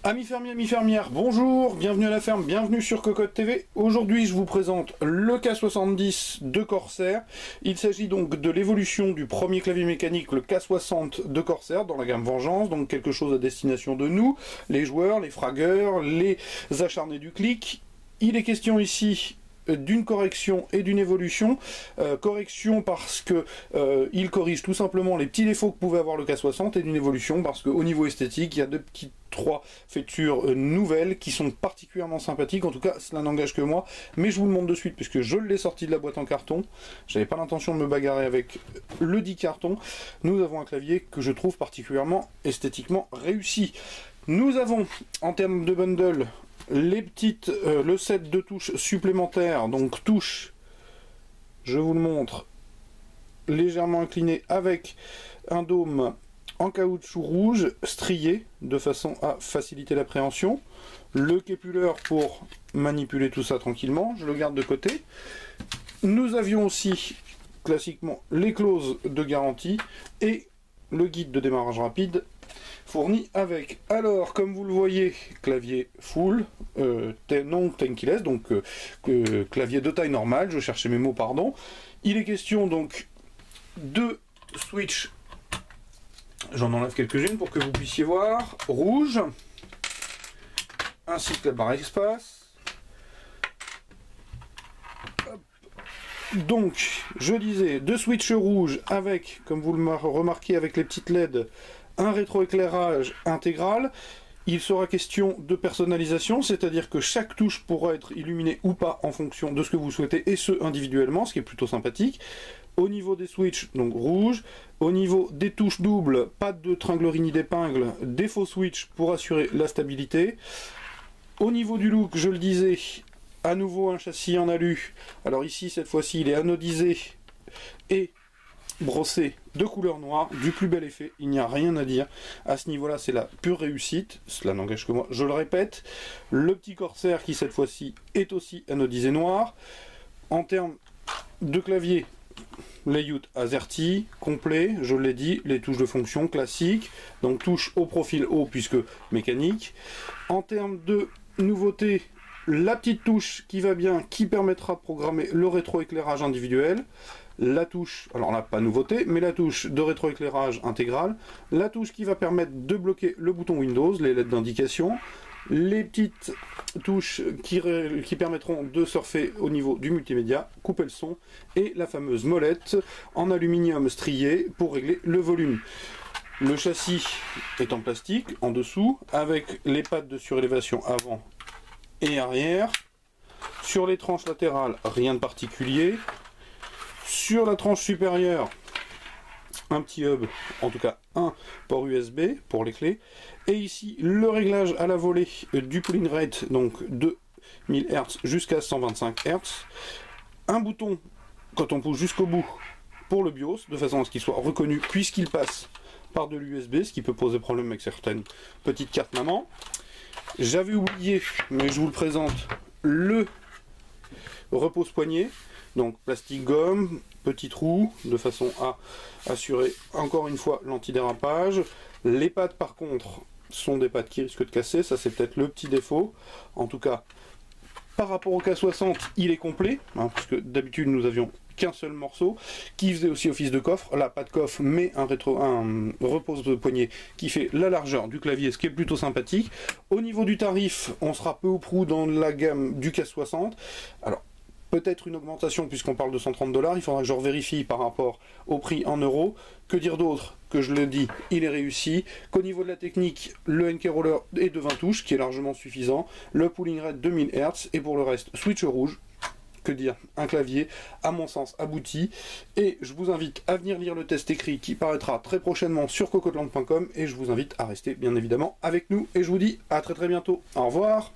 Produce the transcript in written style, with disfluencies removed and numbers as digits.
Amis fermiers, amis fermières, bonjour, bienvenue à la ferme, bienvenue sur Cocotte TV. Aujourd'hui, je vous présente le K70 de Corsair. Il s'agit donc de l'évolution du premier clavier mécanique, le K60 de Corsair, dans la gamme Vengeance, donc quelque chose à destination de nous, les joueurs, les fragueurs, les acharnés du clic. Il est question ici d'une correction et d'une évolution. Correction parce que il corrige tout simplement les petits défauts que pouvait avoir le K60, et d'une évolution parce qu'au niveau esthétique, il y a trois features nouvelles qui sont particulièrement sympathiques. En tout cas, cela n'engage que moi, mais je vous le montre de suite puisque je l'ai sorti de la boîte en carton. J'avais pas l'intention de me bagarrer avec le dit carton. Nous avons un clavier que je trouve particulièrement esthétiquement réussi. Nous avons, en termes de bundle, le set de touches supplémentaires, donc touches, je vous le montre, légèrement incliné avec un dôme en caoutchouc rouge strié de façon à faciliter l'appréhension, le képuleur pour manipuler tout ça tranquillement, je le garde de côté. Nous avions aussi classiquement les clauses de garantie et le guide de démarrage rapide fourni avec. Alors, comme vous le voyez, clavier full, non tankless, donc clavier de taille normale, je cherchais mes mots, pardon. Il est question donc de switch, j'en enlève quelques-unes pour que vous puissiez voir, rouge, ainsi que la barre espace. Donc, je disais, deux switches rouges avec, comme vous le remarquez, avec les petites LED, un rétroéclairage intégral. Il sera question de personnalisation, c'est-à-dire que chaque touche pourra être illuminée ou pas en fonction de ce que vous souhaitez, et ce individuellement, ce qui est plutôt sympathique. Au niveau des switches, donc rouge. Au niveau des touches doubles, pas de tringlerie ni d'épingle, des faux switches pour assurer la stabilité. Au niveau du look, je le disais, à nouveau un châssis en alu. Alors ici, cette fois-ci, il est anodisé et brossé de couleur noire, du plus bel effet, il n'y a rien à dire. À ce niveau-là, c'est la pure réussite, cela n'engage que moi, je le répète. Le petit Corsair qui, cette fois-ci, est aussi anodisé noir. En termes de clavier, layout AZERTY, complet, je l'ai dit, les touches de fonction classiques, donc touche au profil haut puisque mécanique. En termes de nouveauté, la petite touche qui va bien, qui permettra de programmer le rétroéclairage individuel. La touche, alors là pas nouveauté, mais la touche de rétroéclairage intégral, la touche qui va permettre de bloquer le bouton Windows, les LED d'indication, les petites touches qui permettront de surfer au niveau du multimédia, couper le son, et la fameuse molette en aluminium strié pour régler le volume. Le châssis est en plastique en dessous, avec les pattes de surélévation avant et arrière. Sur les tranches latérales, rien de particulier. Sur la tranche supérieure, un petit hub, en tout cas un port USB pour les clés. Et ici, le réglage à la volée du pooling rate, donc de 1000 Hz jusqu'à 125 Hz. Un bouton, quand on pousse jusqu'au bout, pour le BIOS, de façon à ce qu'il soit reconnu, puisqu'il passe par de l'USB, ce qui peut poser problème avec certaines petites cartes maman. J'avais oublié, mais je vous le présente, le repose-poignet. Donc plastique gomme, petit trou, de façon à assurer encore une fois l'antidérapage. Les pattes par contre sont des pattes qui risquent de casser, ça c'est peut-être le petit défaut. En tout cas, par rapport au K60, il est complet, hein, parce que d'habitude nous avions qu'un seul morceau, qui faisait aussi office de coffre. Là, pas de coffre, mais un repose-poignet qui fait la largeur du clavier, ce qui est plutôt sympathique. Au niveau du tarif, on sera peu ou prou dans la gamme du K60. Alors, peut-être une augmentation puisqu'on parle de 130 $, il faudra que je revérifie par rapport au prix en euros. Que dire d'autre? Que je le dis, il est réussi. Qu'au niveau de la technique, le NK Roller est de 20 touches, qui est largement suffisant. Le pooling rate 2000 Hz, et pour le reste, switch rouge. Que dire? Un clavier, à mon sens, abouti. Et je vous invite à venir lire le test écrit qui paraîtra très prochainement sur cocotland.com, et je vous invite à rester bien évidemment avec nous. Et je vous dis à très bientôt. Au revoir.